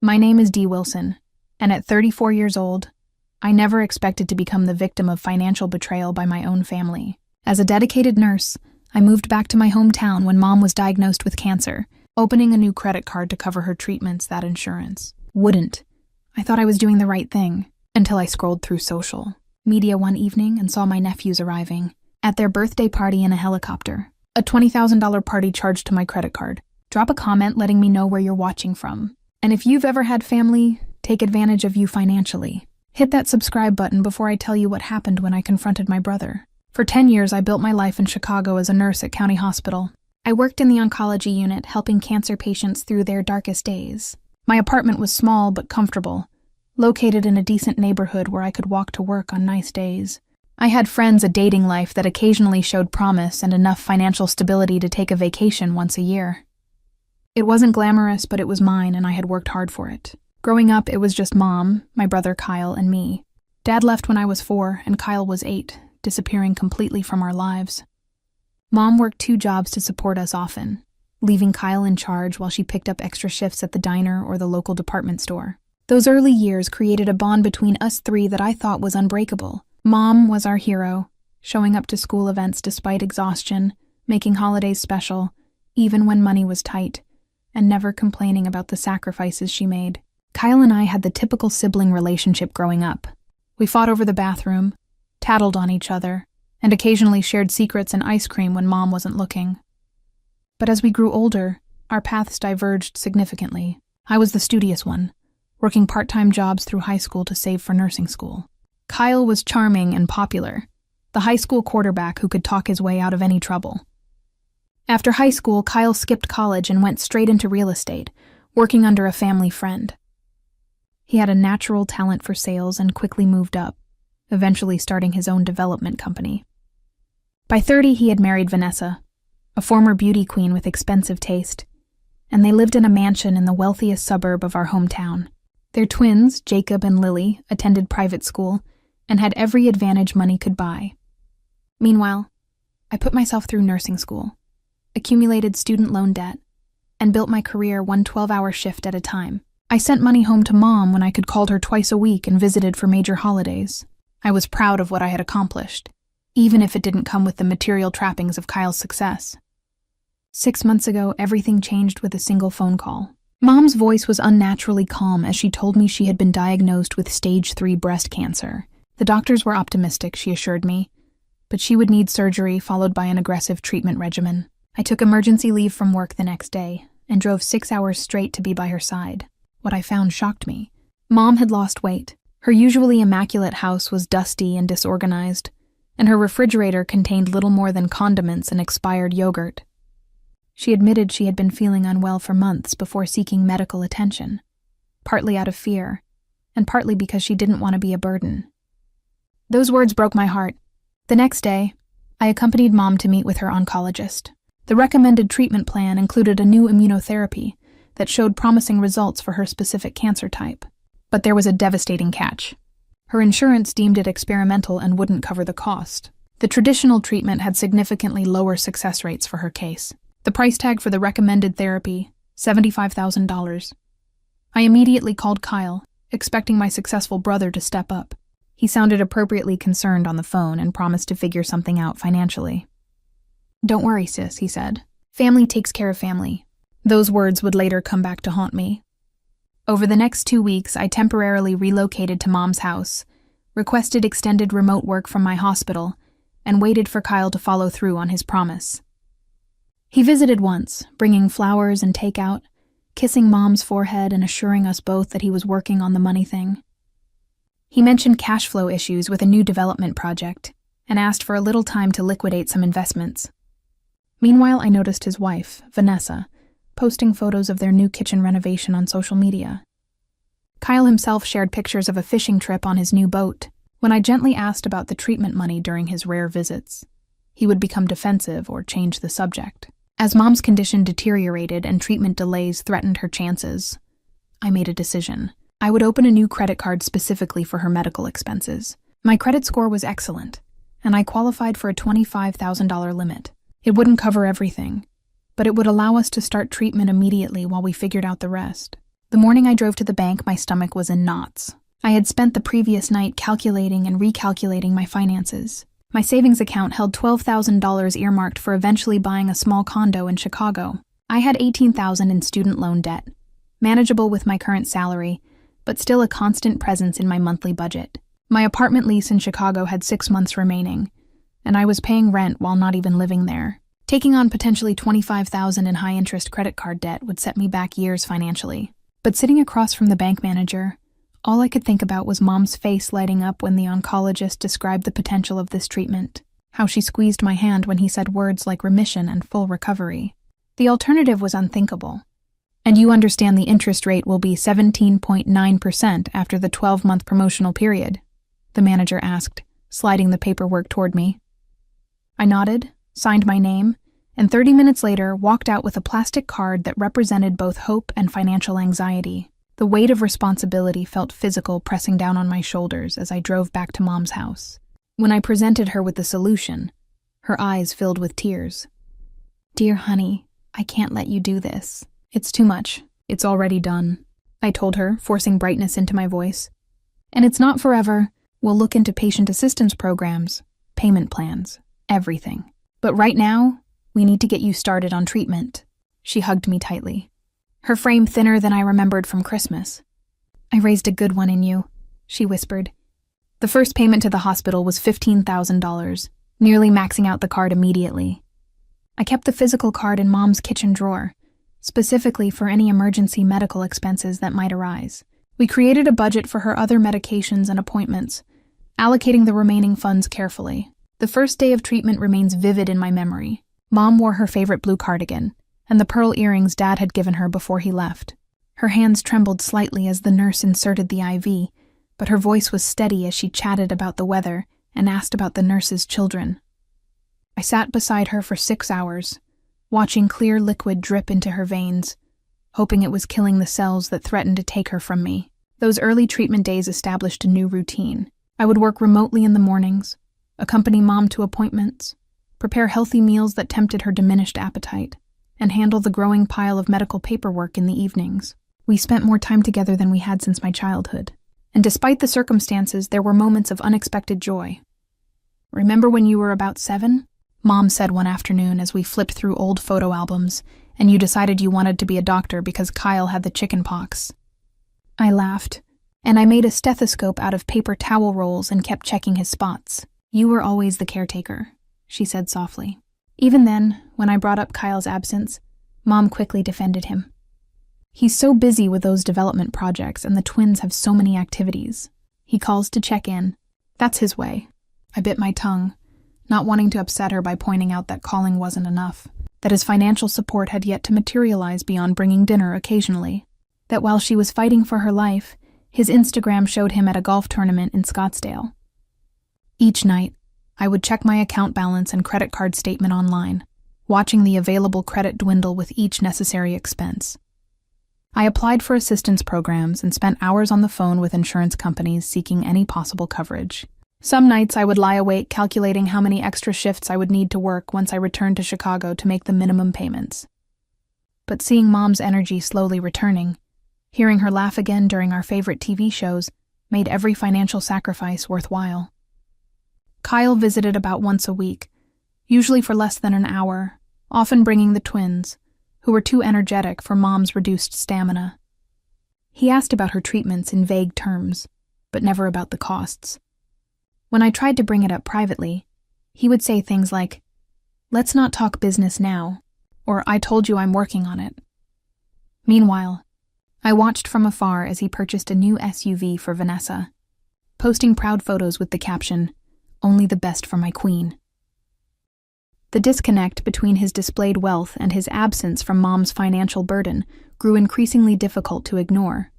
My name is Dee Wilson, and at 34 years old, I never expected to become the victim of financial betrayal by my own family. As a dedicated nurse, I moved back to my hometown when Mom was diagnosed with cancer, opening a new credit card to cover her treatments that insurance wouldn't. I thought I was doing the right thing, until I scrolled through social media one evening and saw my nephews arriving at their birthday party in a helicopter. A $20,000 party charged to my credit card. Drop a comment letting me know where you're watching from. And if you've ever had family take advantage of you financially, hit that subscribe button before I tell you what happened when I confronted my brother. For 10 years, I built my life in Chicago as a nurse at County Hospital. I worked in the oncology unit, helping cancer patients through their darkest days. My apartment was small but comfortable, located in a decent neighborhood where I could walk to work on nice days. I had friends, a dating life that occasionally showed promise, and enough financial stability to take a vacation once a year. It wasn't glamorous, but it was mine, and I had worked hard for it. Growing up, it was just Mom, my brother Kyle, and me. Dad left when I was 4, and Kyle was 8, disappearing completely from our lives. Mom worked 2 jobs to support us often, leaving Kyle in charge while she picked up extra shifts at the diner or the local department store. Those early years created a bond between us 3 that I thought was unbreakable. Mom was our hero, showing up to school events despite exhaustion, making holidays special, even when money was tight, and never complaining about the sacrifices she made. Kyle and I had the typical sibling relationship growing up. We fought over the bathroom, tattled on each other, and occasionally shared secrets and ice cream when Mom wasn't looking. But as we grew older, our paths diverged significantly. I was the studious one, working part-time jobs through high school to save for nursing school. Kyle was charming and popular, the high school quarterback who could talk his way out of any trouble. After high school, Kyle skipped college and went straight into real estate, working under a family friend. He had a natural talent for sales and quickly moved up, eventually starting his own development company. By 30, he had married Vanessa, a former beauty queen with expensive taste, and they lived in a mansion in the wealthiest suburb of our hometown. Their twins, Jacob and Lily, attended private school and had every advantage money could buy. Meanwhile, I put myself through nursing school, accumulated student loan debt, and built my career one 12-hour shift at a time. I sent money home to Mom when I could call her twice a week and visited for major holidays. I was proud of what I had accomplished, even if it didn't come with the material trappings of Kyle's success. 6 months ago, everything changed with a single phone call. Mom's voice was unnaturally calm as she told me she had been diagnosed with stage 3 breast cancer. The doctors were optimistic, she assured me, but she would need surgery followed by an aggressive treatment regimen. I took emergency leave from work the next day and drove 6 hours straight to be by her side. What I found shocked me. Mom had lost weight. Her usually immaculate house was dusty and disorganized, and her refrigerator contained little more than condiments and expired yogurt. She admitted she had been feeling unwell for months before seeking medical attention, partly out of fear, and partly because she didn't want to be a burden. Those words broke my heart. The next day, I accompanied Mom to meet with her oncologist. The recommended treatment plan included a new immunotherapy that showed promising results for her specific cancer type. But there was a devastating catch. Her insurance deemed it experimental and wouldn't cover the cost. The traditional treatment had significantly lower success rates for her case. The price tag for the recommended therapy, $75,000. I immediately called Kyle, expecting my successful brother to step up. He sounded appropriately concerned on the phone and promised to figure something out financially. "Don't worry, sis," he said. "Family takes care of family." Those words would later come back to haunt me. Over the next 2 weeks, I temporarily relocated to Mom's house, requested extended remote work from my hospital, and waited for Kyle to follow through on his promise. He visited once, bringing flowers and takeout, kissing Mom's forehead and assuring us both that he was working on the money thing. He mentioned cash flow issues with a new development project and asked for a little time to liquidate some investments. Meanwhile, I noticed his wife, Vanessa, posting photos of their new kitchen renovation on social media. Kyle himself shared pictures of a fishing trip on his new boat. When I gently asked about the treatment money during his rare visits, he would become defensive or change the subject. As Mom's condition deteriorated and treatment delays threatened her chances, I made a decision. I would open a new credit card specifically for her medical expenses. My credit score was excellent, and I qualified for a $25,000 limit. It wouldn't cover everything, but it would allow us to start treatment immediately while we figured out the rest. The morning I drove to the bank, my stomach was in knots. I had spent the previous night calculating and recalculating my finances. My savings account held $12,000 earmarked for eventually buying a small condo in Chicago. I had $18,000 in student loan debt, manageable with my current salary, but still a constant presence in my monthly budget. My apartment lease in Chicago had 6 months remaining, and I was paying rent while not even living there. Taking on potentially $25,000 in high-interest credit card debt would set me back years financially. But sitting across from the bank manager, all I could think about was Mom's face lighting up when the oncologist described the potential of this treatment, how she squeezed my hand when he said words like remission and full recovery. The alternative was unthinkable. And you understand the interest rate will be 17.9% after the 12-month promotional period? The manager asked, sliding the paperwork toward me. I nodded, signed my name, and 30 minutes later walked out with a plastic card that represented both hope and financial anxiety. The weight of responsibility felt physical pressing down on my shoulders as I drove back to Mom's house. When I presented her with the solution, her eyes filled with tears. "Dear honey, I can't let you do this. It's too much. It's already done," I told her, forcing brightness into my voice. "And it's not forever. We'll look into patient assistance programs, payment plans, everything. But right now, we need to get you started on treatment." She hugged me tightly, her frame thinner than I remembered from Christmas. "I raised a good one in you," she whispered. The first payment to the hospital was $15,000, nearly maxing out the card immediately. I kept the physical card in Mom's kitchen drawer, specifically for any emergency medical expenses that might arise. We created a budget for her other medications and appointments, allocating the remaining funds carefully. The first day of treatment remains vivid in my memory. Mom wore her favorite blue cardigan, and the pearl earrings Dad had given her before he left. Her hands trembled slightly as the nurse inserted the IV, but her voice was steady as she chatted about the weather and asked about the nurse's children. I sat beside her for 6 hours, watching clear liquid drip into her veins, hoping it was killing the cells that threatened to take her from me. Those early treatment days established a new routine. I would work remotely in the mornings, accompany Mom to appointments, prepare healthy meals that tempted her diminished appetite, and handle the growing pile of medical paperwork in the evenings. We spent more time together than we had since my childhood, and despite the circumstances, there were moments of unexpected joy. "Remember when you were about 7? Mom said one afternoon as we flipped through old photo albums, and you decided you wanted to be a doctor because Kyle had the chicken pox. I laughed, and I made a stethoscope out of paper towel rolls and kept checking his spots. "You were always the caretaker," she said softly. Even then, when I brought up Kyle's absence, Mom quickly defended him. "He's so busy with those development projects, and the twins have so many activities. He calls to check in. That's his way." I bit my tongue, not wanting to upset her by pointing out that calling wasn't enough, that his financial support had yet to materialize beyond bringing dinner occasionally, that while she was fighting for her life, his Instagram showed him at a golf tournament in Scottsdale. Each night, I would check my account balance and credit card statement online, watching the available credit dwindle with each necessary expense. I applied for assistance programs and spent hours on the phone with insurance companies seeking any possible coverage. Some nights I would lie awake calculating how many extra shifts I would need to work once I returned to Chicago to make the minimum payments. But seeing Mom's energy slowly returning, hearing her laugh again during our favorite TV shows, made every financial sacrifice worthwhile. Kyle visited about once a week, usually for less than an hour, often bringing the twins, who were too energetic for Mom's reduced stamina. He asked about her treatments in vague terms, but never about the costs. When I tried to bring it up privately, he would say things like, "Let's not talk business now," or "I told you I'm working on it." Meanwhile, I watched from afar as he purchased a new SUV for Vanessa, posting proud photos with the caption, "Only the best for my queen." The disconnect between his displayed wealth and his absence from Mom's financial burden grew increasingly difficult to ignore.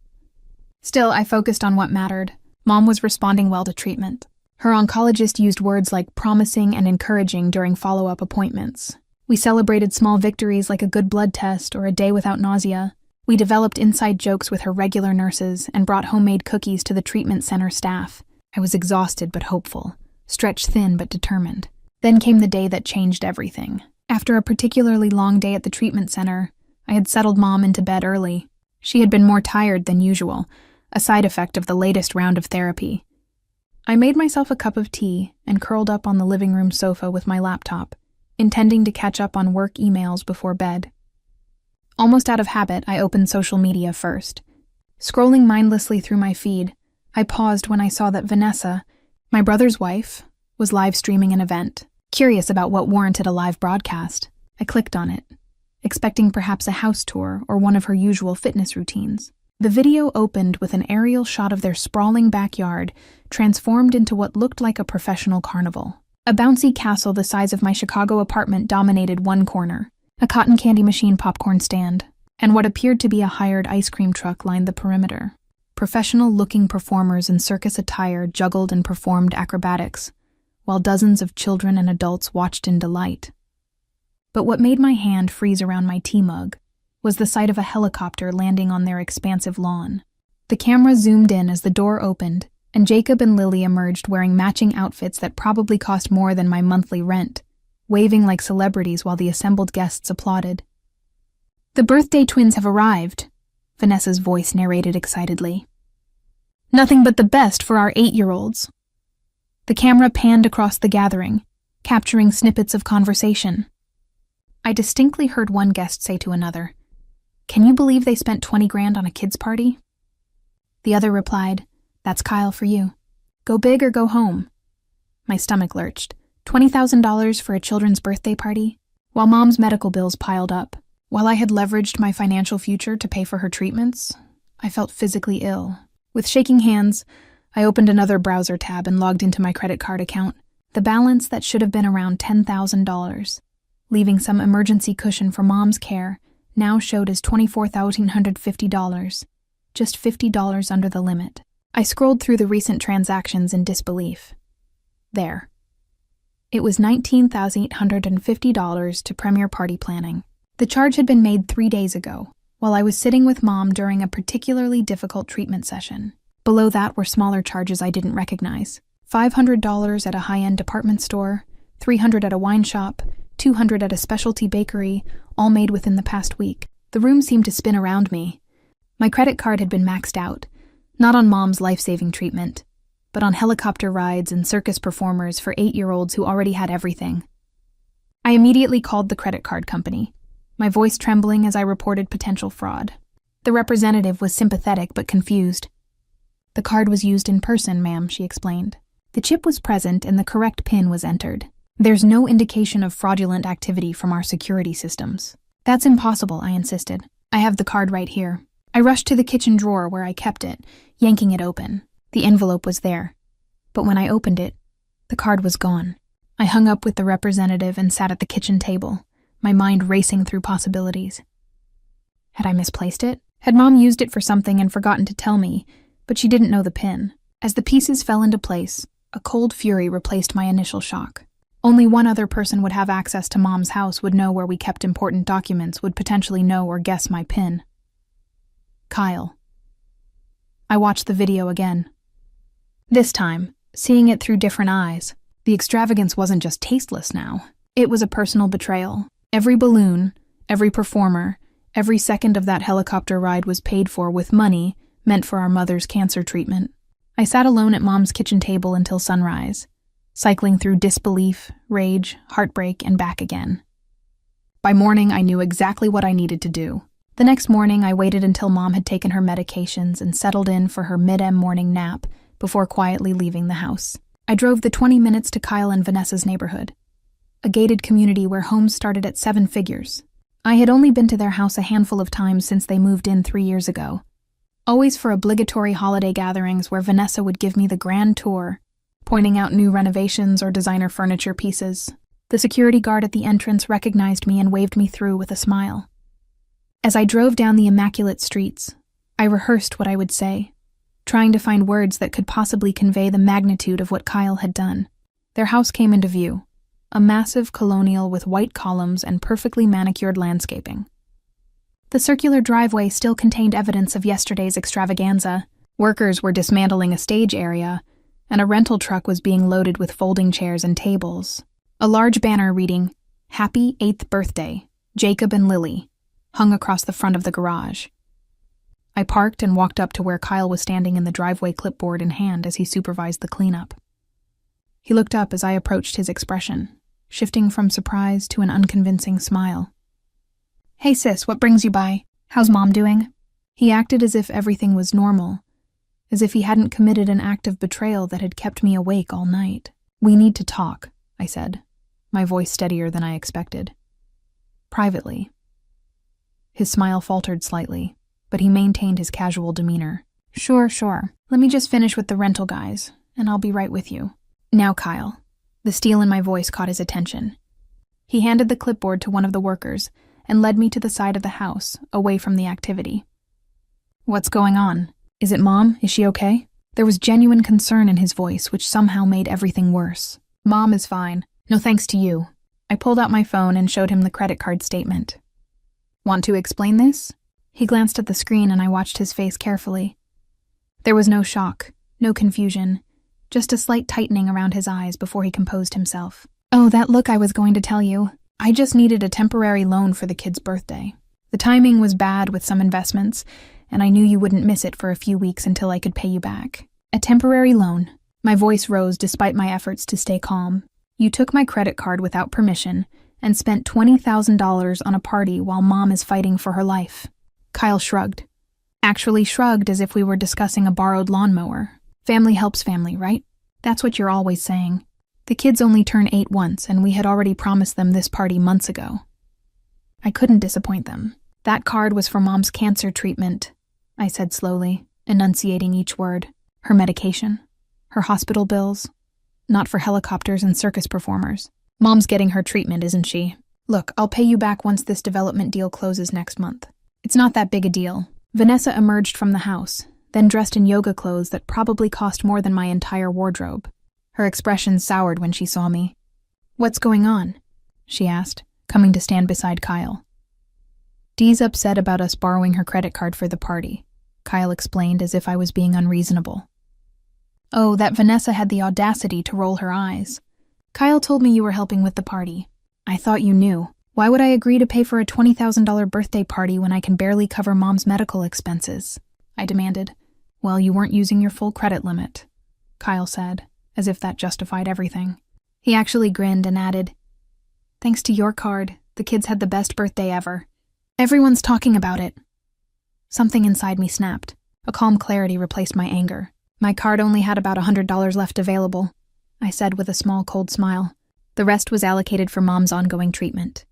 Still, I focused on what mattered. Mom was responding well to treatment. Her oncologist used words like promising and encouraging during follow-up appointments. We celebrated small victories like a good blood test or a day without nausea. We developed inside jokes with her regular nurses and brought homemade cookies to the treatment center staff. I was exhausted but hopeful, stretched thin but determined. Then came the day that changed everything. After a particularly long day at the treatment center, I had settled Mom into bed early. She had been more tired than usual, a side effect of the latest round of therapy. I made myself a cup of tea and curled up on the living room sofa with my laptop, intending to catch up on work emails before bed. Almost out of habit, I opened social media first. Scrolling mindlessly through my feed, I paused when I saw that Vanessa, my brother's wife, was live streaming an event. Curious about what warranted a live broadcast, I clicked on it, expecting perhaps a house tour or one of her usual fitness routines. The video opened with an aerial shot of their sprawling backyard, transformed into what looked like a professional carnival. A bouncy castle the size of my Chicago apartment dominated one corner. A cotton candy machine popcorn stand, and what appeared to be a hired ice cream truck lined the perimeter. Professional-looking performers in circus attire juggled and performed acrobatics, while dozens of children and adults watched in delight. But what made my hand freeze around my tea mug was the sight of a helicopter landing on their expansive lawn. The camera zoomed in as the door opened, and Jacob and Lily emerged wearing matching outfits that probably cost more than my monthly rent, waving like celebrities while the assembled guests applauded. "The birthday twins have arrived," Vanessa's voice narrated excitedly. "Nothing but the best for our 8-year-olds. The camera panned across the gathering, capturing snippets of conversation. I distinctly heard one guest say to another, "Can you believe they spent 20 grand on a kids' party?" The other replied, "That's Kyle for you. Go big or go home." My stomach lurched. $20,000 for a children's birthday party? While Mom's medical bills piled up, while I had leveraged my financial future to pay for her treatments, I felt physically ill. With shaking hands, I opened another browser tab and logged into my credit card account. The balance that should have been around $10,000, leaving some emergency cushion for Mom's care, now showed as $24,150, just $50 under the limit. I scrolled through the recent transactions in disbelief. There. It was $19,850 to Premier Party Planning. The charge had been made 3 days ago, while I was sitting with Mom during a particularly difficult treatment session. Below that were smaller charges I didn't recognize. $500 at a high-end department store, $300 at a wine shop, $200 at a specialty bakery, all made within the past week. The room seemed to spin around me. My credit card had been maxed out, not on Mom's life-saving treatment, but on helicopter rides and circus performers for 8-year-olds who already had everything. I immediately called the credit card company, my voice trembling as I reported potential fraud. The representative was sympathetic but confused. "The card was used in person, ma'am," she explained. "The chip was present and the correct PIN was entered. There's no indication of fraudulent activity from our security systems." "That's impossible," I insisted. "I have the card right here." I rushed to the kitchen drawer where I kept it, yanking it open. The envelope was there, but when I opened it, the card was gone. I hung up with the representative and sat at the kitchen table, my mind racing through possibilities. Had I misplaced it? Had Mom used it for something and forgotten to tell me, but she didn't know the PIN? As the pieces fell into place, a cold fury replaced my initial shock. Only one other person would have access to Mom's house, would know where we kept important documents, would potentially know or guess my PIN. Kyle. I watched the video again. This time, seeing it through different eyes. The extravagance wasn't just tasteless now. It was a personal betrayal. Every balloon, every performer, every second of that helicopter ride was paid for with money meant for our mother's cancer treatment. I sat alone at Mom's kitchen table until sunrise, cycling through disbelief, rage, heartbreak, and back again. By morning, I knew exactly what I needed to do. The next morning, I waited until Mom had taken her medications and settled in for her mid-M morning nap before quietly leaving the house. I drove the 20 minutes to Kyle and Vanessa's neighborhood, a gated community where homes started at 7 figures. I had only been to their house a handful of times since they moved in 3 years ago, always for obligatory holiday gatherings where Vanessa would give me the grand tour, pointing out new renovations or designer furniture pieces. The security guard at the entrance recognized me and waved me through with a smile. As I drove down the immaculate streets, I rehearsed what I would say, trying to find words that could possibly convey the magnitude of what Kyle had done. Their house came into view, a massive colonial with white columns and perfectly manicured landscaping. The circular driveway still contained evidence of yesterday's extravaganza. Workers were dismantling a stage area, and a rental truck was being loaded with folding chairs and tables. A large banner reading, "Happy 8th Birthday, Jacob and Lily," hung across the front of the garage. I parked and walked up to where Kyle was standing in the driveway, clipboard in hand, as he supervised the cleanup. He looked up as I approached, his expression shifting from surprise to an unconvincing smile. "Hey sis, what brings you by? How's Mom doing?" He acted as if everything was normal, as if he hadn't committed an act of betrayal that had kept me awake all night. "We need to talk," I said, my voice steadier than I expected. "Privately." His smile faltered slightly, but he maintained his casual demeanor. Sure. Let me just finish with the rental guys, and I'll be right with you. Now, Kyle." The steel in my voice caught his attention. He handed the clipboard to one of the workers and led me to the side of the house, away from the activity. "What's going on? Is it Mom? Is she okay?" There was genuine concern in his voice, which somehow made everything worse. "Mom is fine. No thanks to you." I pulled out my phone and showed him the credit card statement. "Want to explain this?" He glanced at the screen and I watched his face carefully. There was no shock, no confusion, just a slight tightening around his eyes before he composed himself. "Oh, that look, I was going to tell you. I just needed a temporary loan for the kid's birthday. The timing was bad with some investments, and I knew you wouldn't miss it for a few weeks until I could pay you back. A temporary loan." My voice rose despite my efforts to stay calm. "You took my credit card without permission and spent $20,000 on a party while Mom is fighting for her life." Kyle shrugged. Actually shrugged as if we were discussing a borrowed lawnmower. "Family helps family, right? That's what you're always saying. The kids only turn 8 once, and we had already promised them this party months ago." I couldn't disappoint them. "That card was for Mom's cancer treatment," I said slowly, enunciating each word. "Her medication, her hospital bills, not for helicopters and circus performers. Mom's getting her treatment, isn't she? Look, I'll pay you back once this development deal closes next month. It's not that big a deal." Vanessa emerged from the house, then dressed in yoga clothes that probably cost more than my entire wardrobe. Her expression soured when she saw me. "What's going on?" she asked, coming to stand beside Kyle. "Dee's upset about us borrowing her credit card for the party," Kyle explained as if I was being unreasonable. "Oh, that Vanessa had the audacity to roll her eyes. Kyle told me you were helping with the party. I thought you knew. Why would I agree to pay for a $20,000 birthday party when I can barely cover Mom's medical expenses?" I demanded. "Well, you weren't using your full credit limit," Kyle said, as if that justified everything. He actually grinned and added, "Thanks to your card, the kids had the best birthday ever. Everyone's talking about it." Something inside me snapped. A calm clarity replaced my anger. "My card only had about $100 left available," I said with a small cold smile. "The rest was allocated for Mom's ongoing treatment."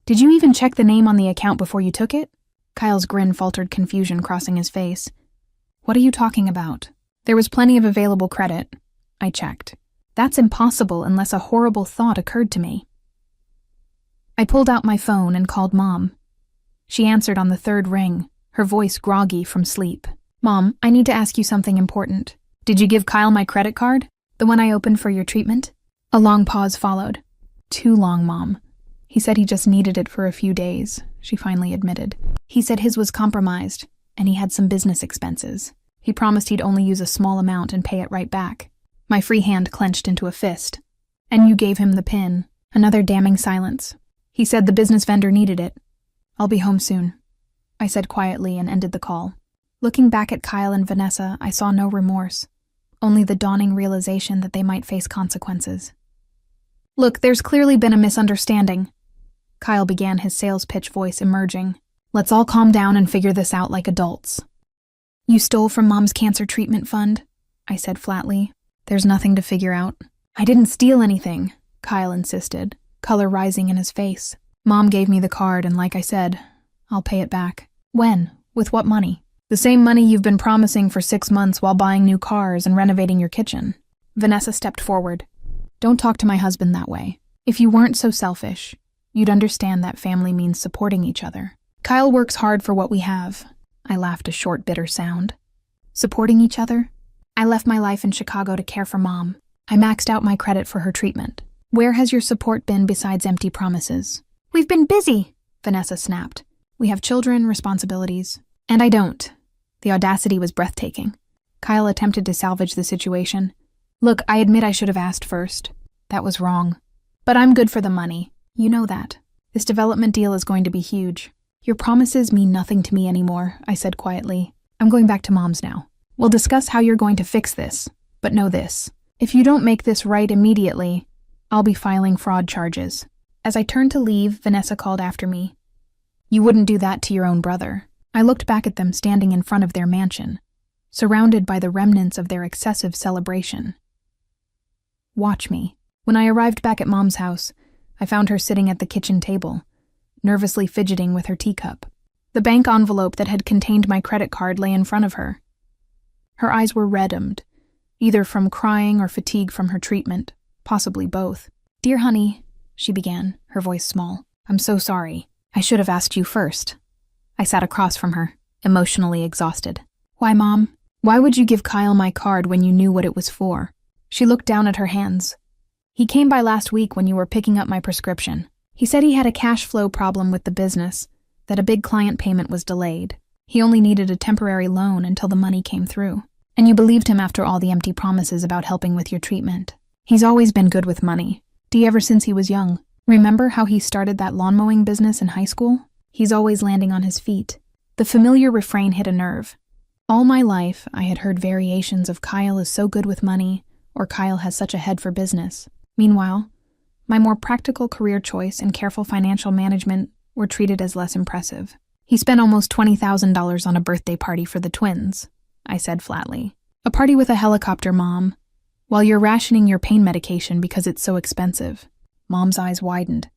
"Did you even check the name on the account before you took it?" Kyle's grin faltered, confusion crossing his face. "What are you talking about?" "There was plenty of available credit. I checked. That's impossible unless a horrible thought occurred to me." I pulled out my phone and called Mom. She answered on the third ring, her voice groggy from sleep. "Mom, I need to ask you something important. Did you give Kyle my credit card? The one I opened for your treatment?" A long pause followed. "Too long, Mom. He said he just needed it for a few days," she finally admitted. "He said his was compromised, and he had some business expenses. He promised he'd only use a small amount and pay it right back." My free hand clenched into a fist. "And you gave him the PIN." Another damning silence. "He said the business vendor needed it. I'll be home soon," I said quietly and ended the call. Looking back at Kyle and Vanessa, I saw no remorse, only the dawning realization that they might face consequences. "Look, there's clearly been a misunderstanding." Kyle began, his sales pitch voice emerging. "Let's all calm down and figure this out like adults." "You stole from Mom's cancer treatment fund," I said flatly. "There's nothing to figure out." "I didn't steal anything," Kyle insisted, color rising in his face. "Mom gave me the card, and like I said, I'll pay it back." "When? With what money?" "The same money you've been promising for 6 months while buying new cars and renovating your kitchen." Vanessa stepped forward. "Don't talk to my husband that way. If you weren't so selfish, you'd understand that family means supporting each other. Kyle works hard for what we have." I laughed, a short, bitter sound. "Supporting each other? I left my life in Chicago to care for Mom. I maxed out my credit for her treatment. Where has your support been besides empty promises?" "We've been busy," Vanessa snapped. "We have children, responsibilities." "And I don't." The audacity was breathtaking. Kyle attempted to salvage the situation. "Look, I admit I should have asked first. That was wrong. But I'm good for the money. You know that. This development deal is going to be huge. Your promises mean nothing to me anymore, I said quietly. I'm going back to Mom's now. We'll discuss how you're going to fix this, but know this. If you don't make this right immediately, I'll be filing fraud charges. As I turned to leave, Vanessa called after me. You wouldn't do that to your own brother. I looked back at them standing in front of their mansion, surrounded by the remnants of their excessive celebration. Watch me. When I arrived back at Mom's house, I found her sitting at the kitchen table, nervously fidgeting with her teacup. The bank envelope that had contained my credit card lay in front of her. Her eyes were reddened, either from crying or fatigue from her treatment, possibly both. Dear honey, she began, her voice small. I'm so sorry. I should have asked you first. I sat across from her, emotionally exhausted. Why, Mom? Why would you give Kyle my card when you knew what it was for? She looked down at her hands. He came by last week when you were picking up my prescription. He said he had a cash flow problem with the business, that a big client payment was delayed. He only needed a temporary loan until the money came through. And you believed him after all the empty promises about helping with your treatment. He's always been good with money. Dee, ever since he was young. Remember how he started that lawn mowing business in high school? He's always landing on his feet. The familiar refrain hit a nerve. All my life, I had heard variations of Kyle is so good with money, or Kyle has such a head for business. Meanwhile, my more practical career choice and careful financial management were treated as less impressive. He spent almost $20,000 on a birthday party for the twins, I said flatly. A party with a helicopter, Mom, while you're rationing your pain medication because it's so expensive. Mom's eyes widened.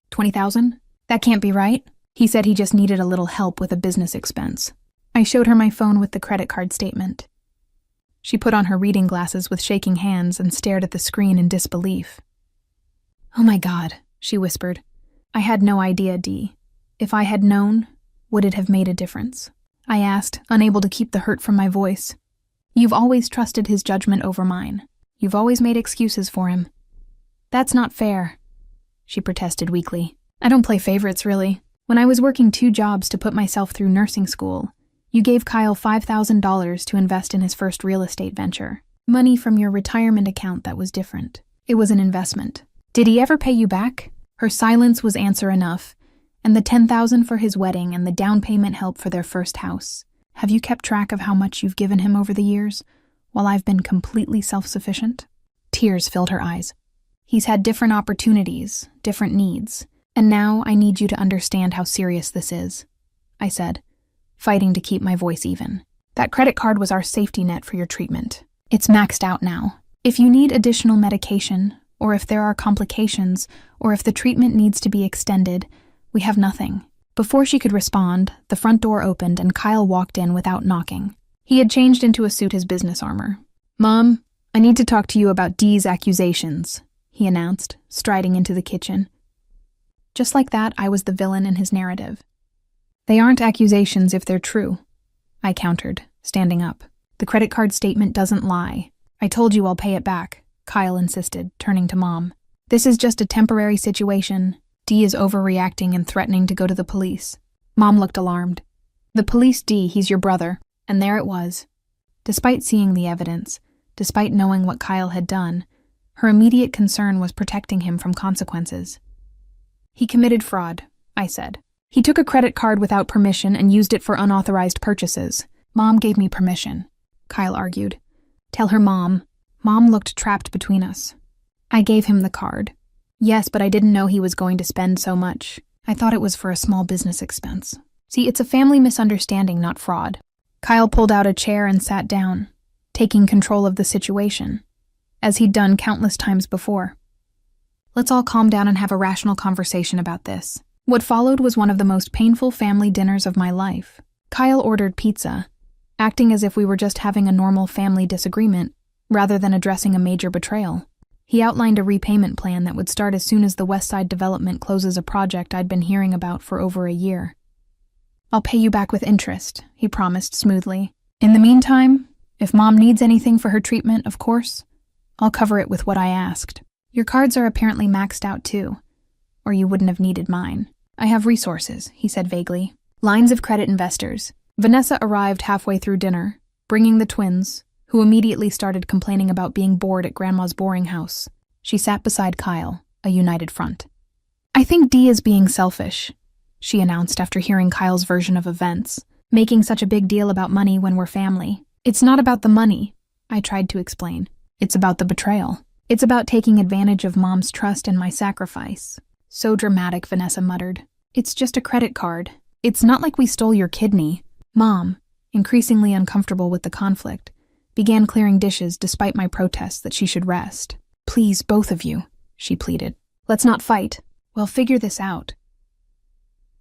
20,000? That can't be right. He said he just needed a little help with a business expense. I showed her my phone with the credit card statement. She put on her reading glasses with shaking hands and stared at the screen in disbelief. Oh my God, she whispered. I had no idea, Dee. If I had known, would it have made a difference? I asked, unable to keep the hurt from my voice. You've always trusted his judgment over mine. You've always made excuses for him. That's not fair, she protested weakly. I don't play favorites, really. When I was working 2 jobs to put myself through nursing school, you gave Kyle $5,000 to invest in his first real estate venture. Money from your retirement account that was different. It was an investment. Did he ever pay you back? Her silence was answer enough, and the $10,000 for his wedding and the down payment help for their first house. Have you kept track of how much you've given him over the years, while I've been completely self-sufficient? Tears filled her eyes. He's had different opportunities, different needs, and now I need you to understand how serious this is, I said, fighting to keep my voice even. That credit card was our safety net for your treatment. It's maxed out now. If you need additional medication, or if there are complications, or if the treatment needs to be extended, we have nothing. Before she could respond, the front door opened and Kyle walked in without knocking. He had changed into a suit his business armor. Mom, I need to talk to you about Dee's accusations, he announced, striding into the kitchen. Just like that, I was the villain in his narrative. They aren't accusations if they're true, I countered, standing up. The credit card statement doesn't lie. I told you I'll pay it back, Kyle insisted, turning to Mom. This is just a temporary situation. Dee is overreacting and threatening to go to the police. Mom looked alarmed. The police, Dee, he's your brother. And there it was. Despite seeing the evidence, despite knowing what Kyle had done, her immediate concern was protecting him from consequences. He committed fraud, I said. He took a credit card without permission and used it for unauthorized purchases. Mom gave me permission, Kyle argued. Tell her Mom. Mom looked trapped between us. I gave him the card. Yes, but I didn't know he was going to spend so much. I thought it was for a small business expense. See, it's a family misunderstanding, not fraud. Kyle pulled out a chair and sat down, taking control of the situation, as he'd done countless times before. Let's all calm down and have a rational conversation about this. What followed was one of the most painful family dinners of my life. Kyle ordered pizza, acting as if we were just having a normal family disagreement, rather than addressing a major betrayal. He outlined a repayment plan that would start as soon as the West Side development closes a project I'd been hearing about for over a year. I'll pay you back with interest, he promised smoothly. In the meantime, if Mom needs anything for her treatment, of course, I'll cover it with what I asked. Your cards are apparently maxed out too, or you wouldn't have needed mine. I have resources, he said vaguely. Lines of credit investors. Vanessa arrived halfway through dinner, bringing the twins, who immediately started complaining about being bored at Grandma's boring house. She sat beside Kyle, a united front. I think Dee is being selfish, she announced after hearing Kyle's version of events, making such a big deal about money when we're family. It's not about the money, I tried to explain. It's about the betrayal. It's about taking advantage of Mom's trust and my sacrifice. So dramatic, Vanessa muttered. It's just a credit card. It's not like we stole your kidney. Mom, increasingly uncomfortable with the conflict, began clearing dishes despite my protests that she should rest. Please, both of you, she pleaded. Let's not fight. We'll figure this out.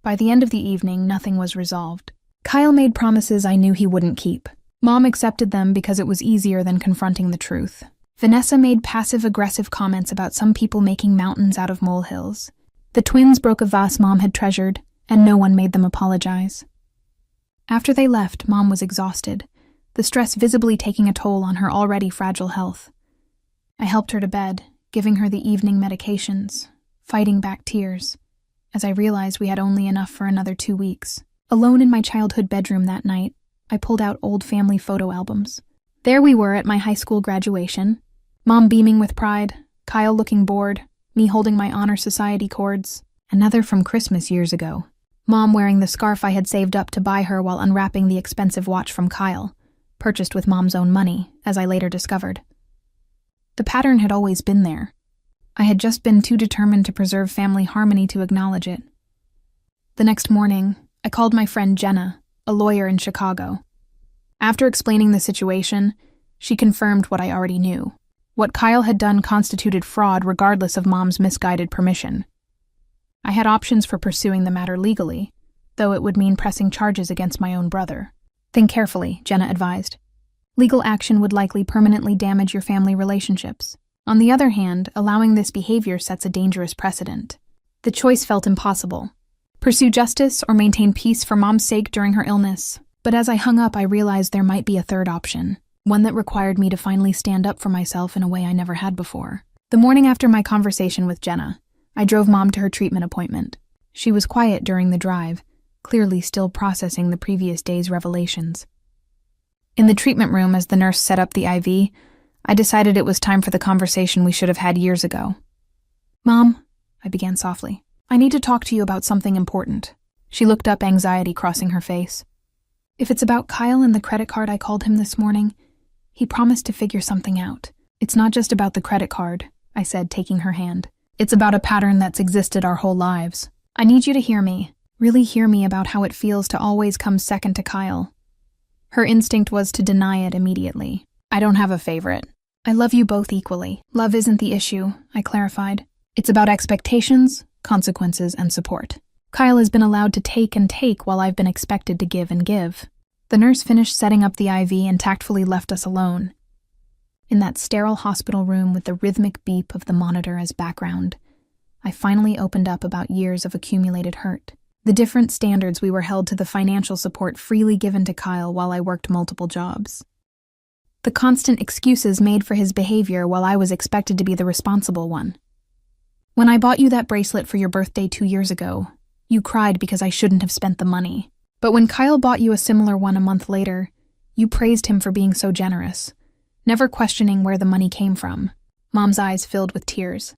By the end of the evening, nothing was resolved. Kyle made promises I knew he wouldn't keep. Mom accepted them because it was easier than confronting the truth. Vanessa made passive-aggressive comments about some people making mountains out of molehills. The twins broke a vase Mom had treasured, and no one made them apologize. After they left, Mom was exhausted, the stress visibly taking a toll on her already fragile health. I helped her to bed, giving her the evening medications, fighting back tears, as I realized we had only enough for another 2 weeks. Alone in my childhood bedroom that night, I pulled out old family photo albums. There we were at my high school graduation, Mom beaming with pride, Kyle looking bored, me holding my honor society cords, another from Christmas years ago. Mom wearing the scarf I had saved up to buy her while unwrapping the expensive watch from Kyle, purchased with Mom's own money, as I later discovered. The pattern had always been there. I had just been too determined to preserve family harmony to acknowledge it. The next morning, I called my friend Jenna, a lawyer in Chicago. After explaining the situation, she confirmed what I already knew. What Kyle had done constituted fraud regardless of Mom's misguided permission. I had options for pursuing the matter legally, though it would mean pressing charges against my own brother. Think carefully, Jenna advised. Legal action would likely permanently damage your family relationships. On the other hand, allowing this behavior sets a dangerous precedent. The choice felt impossible. Pursue justice or maintain peace for Mom's sake during her illness. But as I hung up, I realized there might be a third option, one that required me to finally stand up for myself in a way I never had before. The morning after my conversation with Jenna, I drove Mom to her treatment appointment. She was quiet during the drive, clearly still processing the previous day's revelations. In the treatment room, as the nurse set up the IV, I decided it was time for the conversation we should have had years ago. Mom, I began softly, I need to talk to you about something important. She looked up, anxiety crossing her face. If it's about Kyle and the credit card I called him this morning, he promised to figure something out. It's not just about the credit card, I said, taking her hand. It's about a pattern that's existed our whole lives. I need you to hear me, really hear me about how it feels to always come second to Kyle. Her instinct was to deny it immediately. I don't have a favorite. I love you both equally. Love isn't the issue, I clarified. It's about expectations, consequences, and support. Kyle has been allowed to take and take while I've been expected to give and give. The nurse finished setting up the IV and tactfully left us alone. In that sterile hospital room with the rhythmic beep of the monitor as background, I finally opened up about years of accumulated hurt, the different standards we were held to, the financial support freely given to Kyle while I worked multiple jobs, the constant excuses made for his behavior while I was expected to be the responsible one. When I bought you that bracelet for your birthday 2 years ago, you cried because I shouldn't have spent the money. But when Kyle bought you a similar one a month later, you praised him for being so generous, never questioning where the money came from. Mom's eyes filled with tears.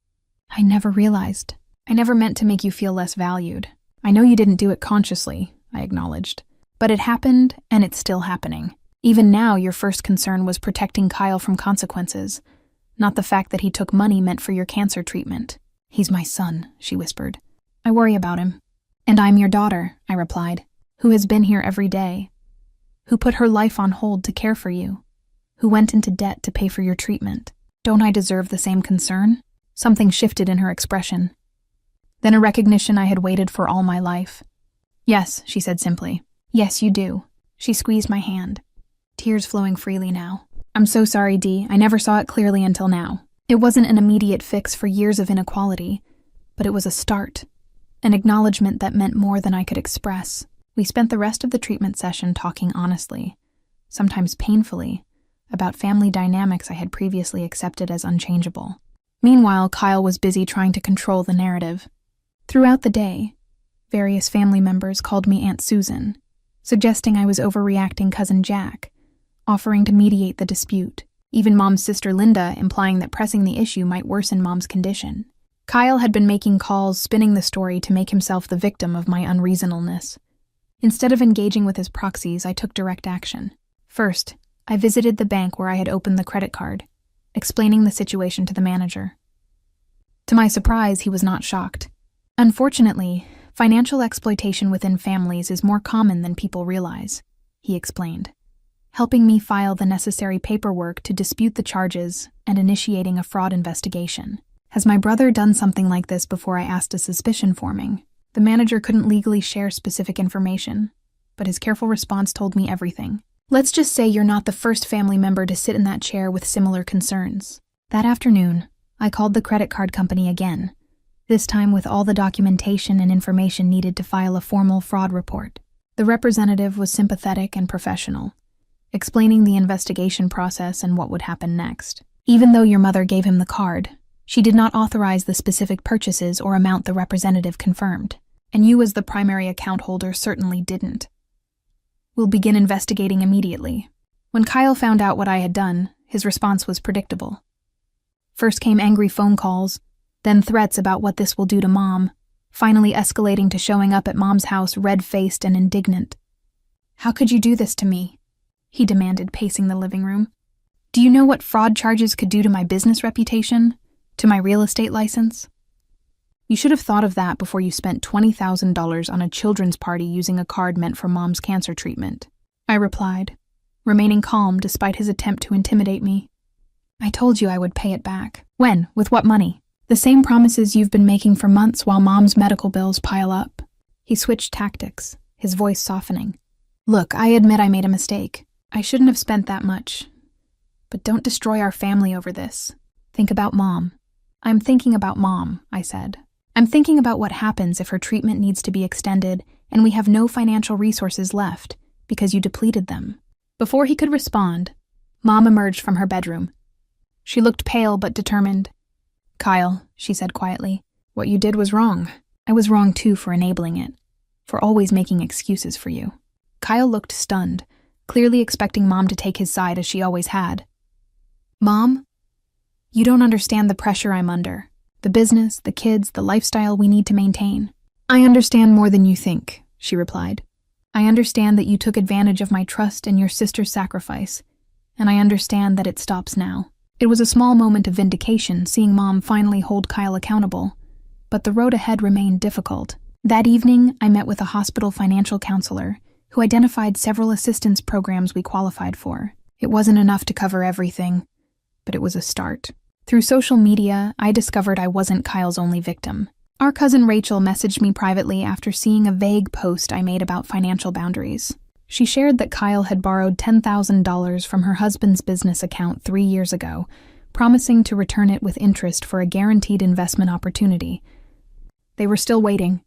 I never realized. I never meant to make you feel less valued. I know you didn't do it consciously, I acknowledged. But it happened, and it's still happening. Even now, your first concern was protecting Kyle from consequences, not the fact that he took money meant for your cancer treatment. He's my son, she whispered. I worry about him. And I'm your daughter, I replied, who has been here every day, who put her life on hold to care for you, who went into debt to pay for your treatment. Don't I deserve the same concern? Something shifted in her expression. Then a recognition I had waited for all my life. Yes, she said simply. Yes, you do. She squeezed my hand, tears flowing freely now. I'm so sorry, Dee. I never saw it clearly until now. It wasn't an immediate fix for years of inequality, but it was a start, an acknowledgement that meant more than I could express. We spent the rest of the treatment session talking honestly, sometimes painfully, about family dynamics I had previously accepted as unchangeable. Meanwhile, Kyle was busy trying to control the narrative. Throughout the day, various family members called me Aunt Susan, suggesting I was overreacting Cousin Jack, offering to mediate the dispute. Even Mom's sister Linda implying that pressing the issue might worsen Mom's condition. Kyle had been making calls, spinning the story to make himself the victim of my unreasonableness. Instead of engaging with his proxies, I took direct action. First, I visited the bank where I had opened the credit card, explaining the situation to the manager. To my surprise, he was not shocked. Unfortunately, financial exploitation within families is more common than people realize, he explained, helping me file the necessary paperwork to dispute the charges and initiating a fraud investigation. Has my brother done something like this before? I asked a suspicion forming. The manager couldn't legally share specific information, but his careful response told me everything. Let's just say you're not the first family member to sit in that chair with similar concerns. That afternoon, I called the credit card company again, this time with all the documentation and information needed to file a formal fraud report. The representative was sympathetic and professional, explaining the investigation process and what would happen next. Even though your mother gave him the card, she did not authorize the specific purchases or amount the representative confirmed, and you as the primary account holder certainly didn't. We'll begin investigating immediately. When Kyle found out what I had done, his response was predictable. First came angry phone calls, then threats about what this will do to Mom, finally escalating to showing up at Mom's house red-faced and indignant. How could you do this to me? He demanded, pacing the living room. Do you know what fraud charges could do to my business reputation? To my real estate license? You should have thought of that before you spent $20,000 on a children's party using a card meant for Mom's cancer treatment, I replied, remaining calm despite his attempt to intimidate me. I told you I would pay it back. When? With what money? The same promises you've been making for months while Mom's medical bills pile up. He switched tactics, his voice softening. Look, I admit I made a mistake. I shouldn't have spent that much. But don't destroy our family over this. Think about Mom. I'm thinking about Mom, I said. I'm thinking about what happens if her treatment needs to be extended and we have no financial resources left because you depleted them. Before he could respond, Mom emerged from her bedroom. She looked pale but determined. Kyle, she said quietly, what you did was wrong. I was wrong too for enabling it, for always making excuses for you. Kyle looked stunned, clearly expecting Mom to take his side as she always had. Mom? You don't understand the pressure I'm under. The business, the kids, the lifestyle we need to maintain. I understand more than you think, she replied. I understand that you took advantage of my trust and your sister's sacrifice, and I understand that it stops now. It was a small moment of vindication seeing Mom finally hold Kyle accountable, but the road ahead remained difficult. That evening, I met with a hospital financial counselor who identified several assistance programs we qualified for. It wasn't enough to cover everything, but it was a start. Through social media, I discovered I wasn't Kyle's only victim. Our cousin Rachel messaged me privately after seeing a vague post I made about financial boundaries. She shared that Kyle had borrowed $10,000 from her husband's business account 3 years ago, promising to return it with interest for a guaranteed investment opportunity. They were still waiting.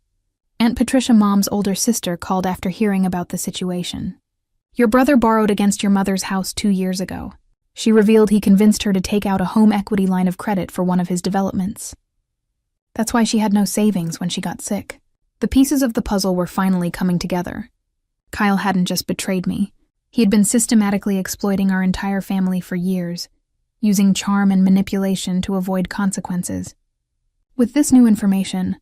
Aunt Patricia, Mom's older sister, called after hearing about the situation. Your brother borrowed against your mother's house 2 years ago. She revealed he convinced her to take out a home equity line of credit for one of his developments. That's why she had no savings when she got sick. The pieces of the puzzle were finally coming together. Kyle hadn't just betrayed me. He had been systematically exploiting our entire family for years, using charm and manipulation to avoid consequences. With this new information,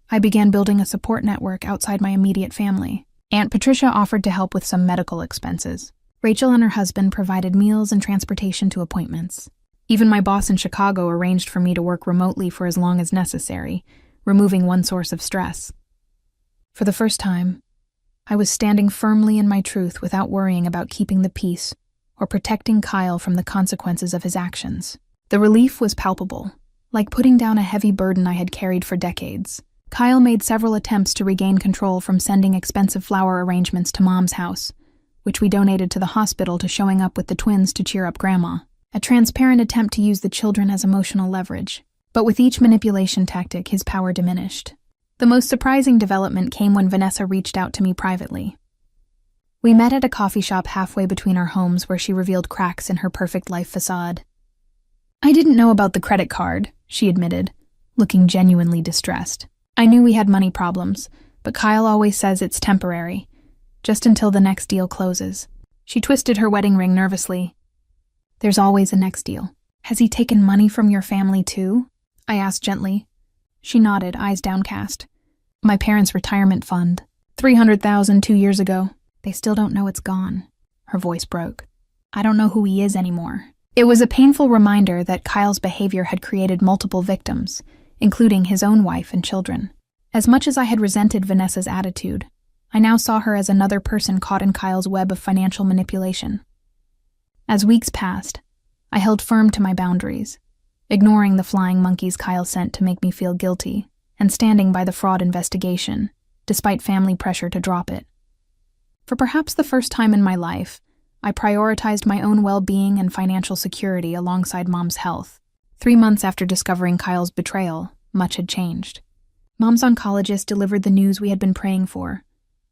I began building a support network outside my immediate family. Aunt Patricia offered to help with some medical expenses. Rachel and her husband provided meals and transportation to appointments. Even my boss in Chicago arranged for me to work remotely for as long as necessary, removing one source of stress. For the first time, I was standing firmly in my truth without worrying about keeping the peace or protecting Kyle from the consequences of his actions. The relief was palpable, like putting down a heavy burden I had carried for decades. Kyle made several attempts to regain control, from sending expensive flower arrangements to Mom's house, which we donated to the hospital, to showing up with the twins to cheer up Grandma. A transparent attempt to use the children as emotional leverage. But with each manipulation tactic, his power diminished. The most surprising development came when Vanessa reached out to me privately. We met at a coffee shop halfway between our homes, where she revealed cracks in her perfect life facade. I didn't know about the credit card, she admitted, looking genuinely distressed. I knew we had money problems, but Kyle always says it's temporary, just until the next deal closes. She twisted her wedding ring nervously. There's always a next deal. Has he taken money from your family too? I asked gently. She nodded, eyes downcast. My parents' retirement fund. $300,000 2 years ago. They still don't know it's gone. Her voice broke. I don't know who he is anymore. It was a painful reminder that Kyle's behavior had created multiple victims, including his own wife and children. As much as I had resented Vanessa's attitude, I now saw her as another person caught in Kyle's web of financial manipulation. As weeks passed, I held firm to my boundaries, ignoring the flying monkeys Kyle sent to make me feel guilty, and standing by the fraud investigation, despite family pressure to drop it. For perhaps the first time in my life, I prioritized my own well-being and financial security alongside Mom's health. 3 months after discovering Kyle's betrayal, much had changed. Mom's oncologist delivered the news we had been praying for.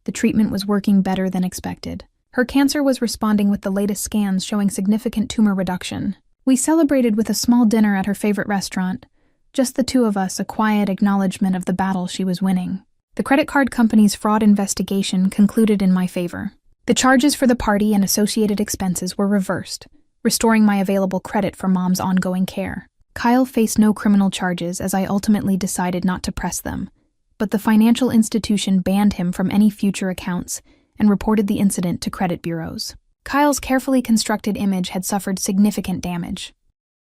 The treatment was working better than expected. Her cancer was responding with the latest scans showing significant tumor reduction. We celebrated with a small dinner at her favorite restaurant, just the two of us, a quiet acknowledgement of the battle she was winning. The credit card company's fraud investigation concluded in my favor. The charges for the party and associated expenses were reversed, restoring my available credit for Mom's ongoing care. Kyle faced no criminal charges as I ultimately decided not to press them, but the financial institution banned him from any future accounts and reported the incident to credit bureaus. Kyle's carefully constructed image had suffered significant damage.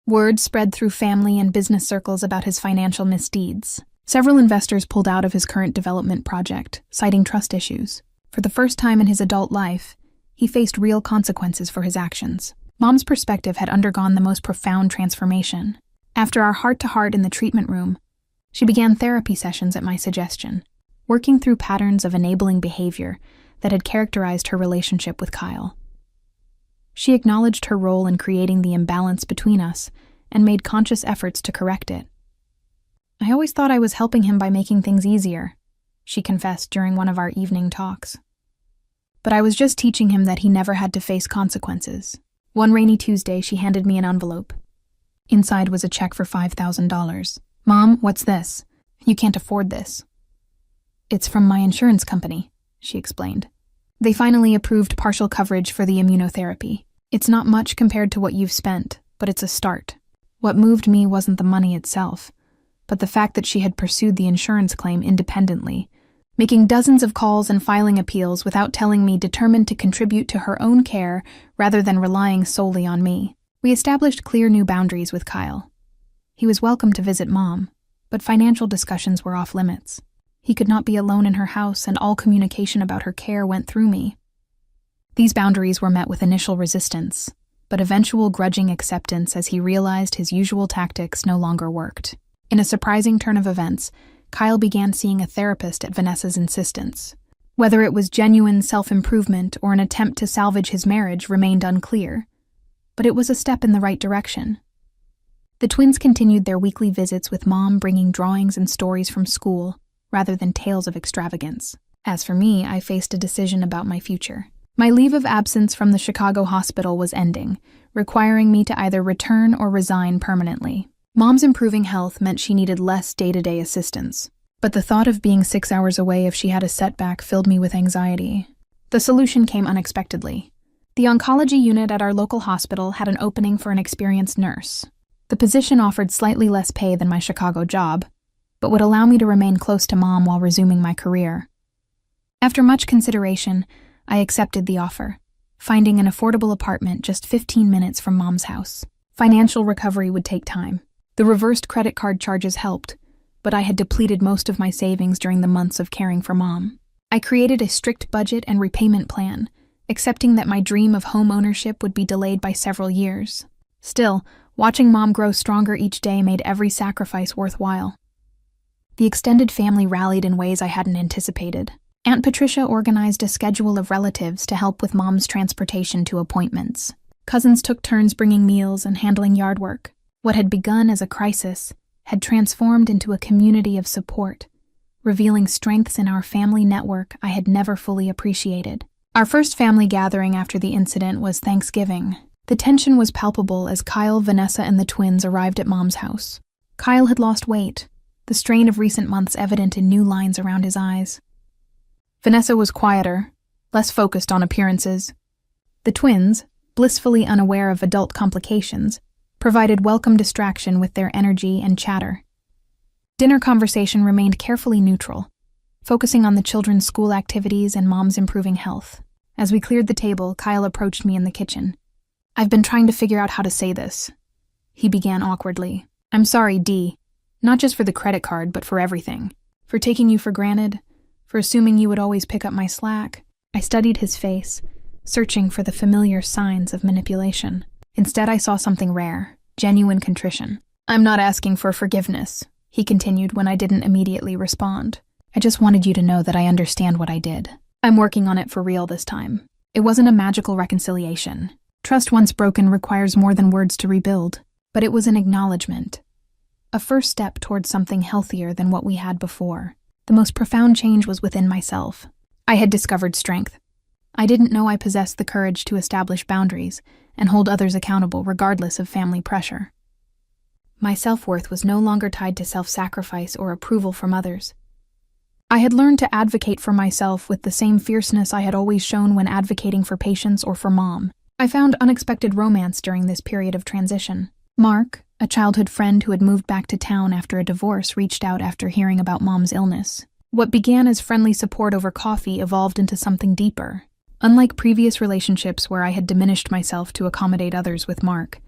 Word spread through family and business circles about his financial misdeeds. Several investors pulled out of his current development project, citing trust issues. For the first time in his adult life, he faced real consequences for his actions. Mom's perspective had undergone the most profound transformation. After our heart-to-heart in the treatment room, she began therapy sessions at my suggestion, working through patterns of enabling behavior that had characterized her relationship with Kyle. She acknowledged her role in creating the imbalance between us and made conscious efforts to correct it. I always thought I was helping him by making things easier, she confessed during one of our evening talks. But I was just teaching him that he never had to face consequences. One rainy Tuesday, she handed me an envelope. Inside was a check for $5,000. Mom, what's this? You can't afford this. It's from my insurance company, she explained. They finally approved partial coverage for the immunotherapy. It's not much compared to what you've spent, but it's a start. What moved me wasn't the money itself, but the fact that she had pursued the insurance claim independently, making dozens of calls and filing appeals without telling me, determined to contribute to her own care rather than relying solely on me. We established clear new boundaries with Kyle. He was welcome to visit Mom, but financial discussions were off limits. He could not be alone in her house, and all communication about her care went through me. These boundaries were met with initial resistance, but eventual grudging acceptance as he realized his usual tactics no longer worked. In a surprising turn of events, Kyle began seeing a therapist at Vanessa's insistence. Whether it was genuine self-improvement or an attempt to salvage his marriage remained unclear, but it was a step in the right direction. The twins continued their weekly visits, with Mom bringing drawings and stories from school rather than tales of extravagance. As for me, I faced a decision about my future. My leave of absence from the Chicago hospital was ending, requiring me to either return or resign permanently. Mom's improving health meant she needed less day-to-day assistance, but the thought of being 6 hours away if she had a setback filled me with anxiety. The solution came unexpectedly. The oncology unit at our local hospital had an opening for an experienced nurse. The position offered slightly less pay than my Chicago job, but would allow me to remain close to Mom while resuming my career. After much consideration, I accepted the offer, finding an affordable apartment just 15 minutes from Mom's house. Financial recovery would take time. The reversed credit card charges helped, but I had depleted most of my savings during the months of caring for Mom. I created a strict budget and repayment plan, accepting that my dream of home ownership would be delayed by several years. Still, watching Mom grow stronger each day made every sacrifice worthwhile. The extended family rallied in ways I hadn't anticipated. Aunt Patricia organized a schedule of relatives to help with Mom's transportation to appointments. Cousins took turns bringing meals and handling yard work. What had begun as a crisis had transformed into a community of support, revealing strengths in our family network I had never fully appreciated. Our first family gathering after the incident was Thanksgiving. The tension was palpable as Kyle, Vanessa, and the twins arrived at Mom's house. Kyle had lost weight, the strain of recent months evident in new lines around his eyes. Vanessa was quieter, less focused on appearances. The twins, blissfully unaware of adult complications, provided welcome distraction with their energy and chatter. Dinner conversation remained carefully neutral, focusing on the children's school activities and Mom's improving health. As we cleared the table, Kyle approached me in the kitchen. "I've been trying to figure out how to say this," he began awkwardly. "I'm sorry, Dee. Not just for the credit card, but for everything. For taking you for granted, for assuming you would always pick up my slack." I studied his face, searching for the familiar signs of manipulation. Instead, I saw something rare, genuine contrition. "I'm not asking for forgiveness," he continued when I didn't immediately respond. "I just wanted you to know that I understand what I did. I'm working on it for real this time. It wasn't a magical reconciliation. Trust once broken requires more than words to rebuild. But it was an acknowledgement. A first step towards something healthier than what we had before. The most profound change was within myself. I had discovered strength. I didn't know I possessed the courage to establish boundaries and hold others accountable regardless of family pressure. My self-worth was no longer tied to self-sacrifice or approval from others. I had learned to advocate for myself with the same fierceness I had always shown when advocating for patients or for Mom. I found unexpected romance during this period of transition. Mark, a childhood friend who had moved back to town after a divorce, reached out after hearing about Mom's illness. What began as friendly support over coffee evolved into something deeper. Unlike previous relationships where I had diminished myself to accommodate others with Mark,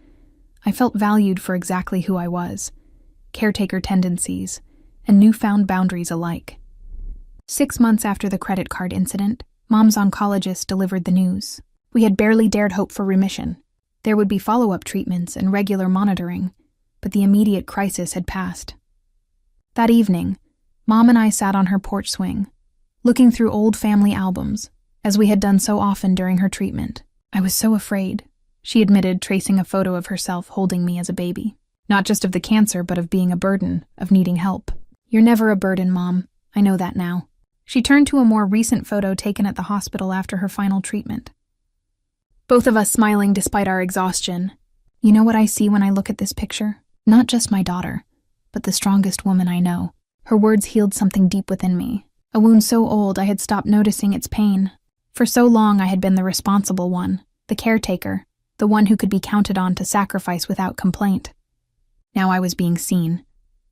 I felt valued for exactly who I was, caretaker tendencies, and newfound boundaries alike. 6 months after the credit card incident, Mom's oncologist delivered the news. We had barely dared hope for remission. There would be follow-up treatments and regular monitoring, but the immediate crisis had passed. That evening, Mom and I sat on her porch swing, looking through old family albums, as we had done so often during her treatment. "I was so afraid," she admitted, tracing a photo of herself holding me as a baby. "Not just of the cancer, but of being a burden, of needing help." "You're never a burden, Mom. I know that now." She turned to a more recent photo taken at the hospital after her final treatment. Both of us smiling despite our exhaustion. "You know what I see when I look at this picture? Not just my daughter, but the strongest woman I know." Her words healed something deep within me, a wound so old I had stopped noticing its pain. For so long I had been the responsible one, the caretaker, the one who could be counted on to sacrifice without complaint. Now I was being seen,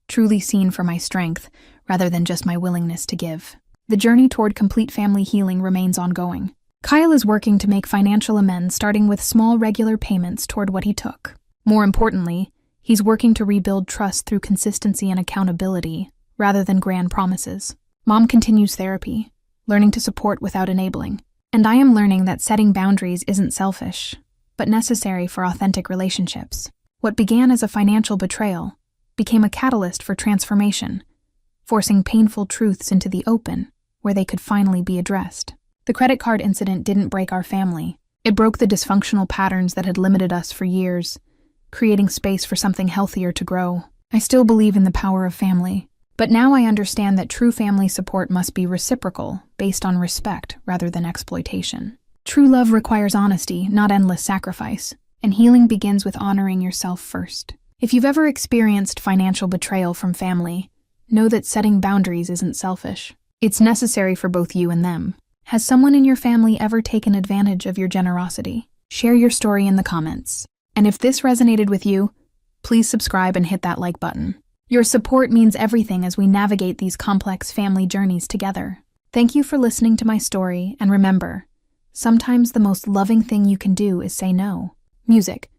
truly seen for my strength, rather than just my willingness to give. The journey toward complete family healing remains ongoing. Kyle is working to make financial amends, starting with small regular payments toward what he took. More importantly, he's working to rebuild trust through consistency and accountability, rather than grand promises. Mom continues therapy, learning to support without enabling. And I am learning that setting boundaries isn't selfish, but necessary for authentic relationships. What began as a financial betrayal became a catalyst for transformation, forcing painful truths into the open, where they could finally be addressed. The credit card incident didn't break our family. It broke the dysfunctional patterns that had limited us for years, creating space for something healthier to grow. I still believe in the power of family, but now I understand that true family support must be reciprocal, based on respect rather than exploitation. True love requires honesty, not endless sacrifice, and healing begins with honoring yourself first. If you've ever experienced financial betrayal from family, know that setting boundaries isn't selfish. It's necessary for both you and them. Has someone in your family ever taken advantage of your generosity? Share your story in the comments. And if this resonated with you, please subscribe and hit that like button. Your support means everything as we navigate these complex family journeys together. Thank you for listening to my story, and remember, sometimes the most loving thing you can do is say no. Music.